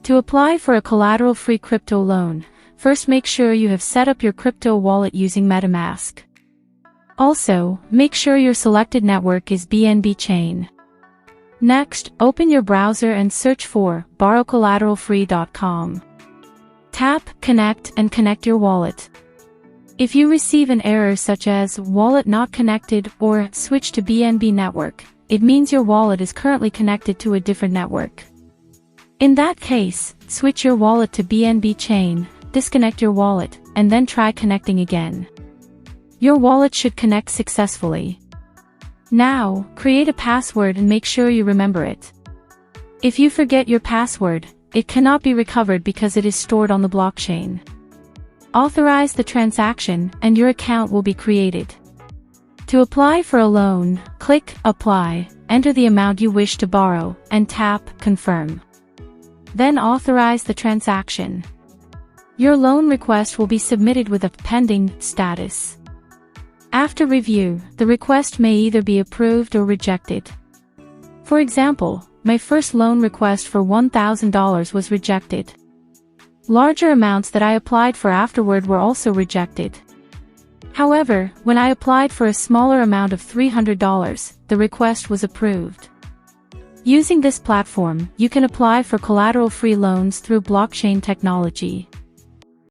To apply for a collateral-free crypto loan, first make sure you have set up your crypto wallet using MetaMask. Also, make sure your selected network is BNB Chain. Next, open your browser and search for borrowcollateral-free.com. Tap Connect and connect your wallet. If you receive an error such as wallet not connected or switch to BNB network, it means your wallet is currently connected to a different network. In that case, switch your wallet to BNB Chain, disconnect your wallet, and then try connecting again. Your wallet should connect successfully. Now, create a password and make sure you remember it. If you forget your password, it cannot be recovered because it is stored on the blockchain. Authorize the transaction, and your account will be created. To apply for a loan, click Apply, enter the amount you wish to borrow, and tap Confirm. Then authorize the transaction. Your loan request will be submitted with a pending status. After review, the request may either be approved or rejected. For example, my first loan request for $1,000 was rejected. Larger amounts that I applied for afterward were also rejected. However, when I applied for a smaller amount of $300, the request was approved. Using this platform, you can apply for collateral-free loans through blockchain technology.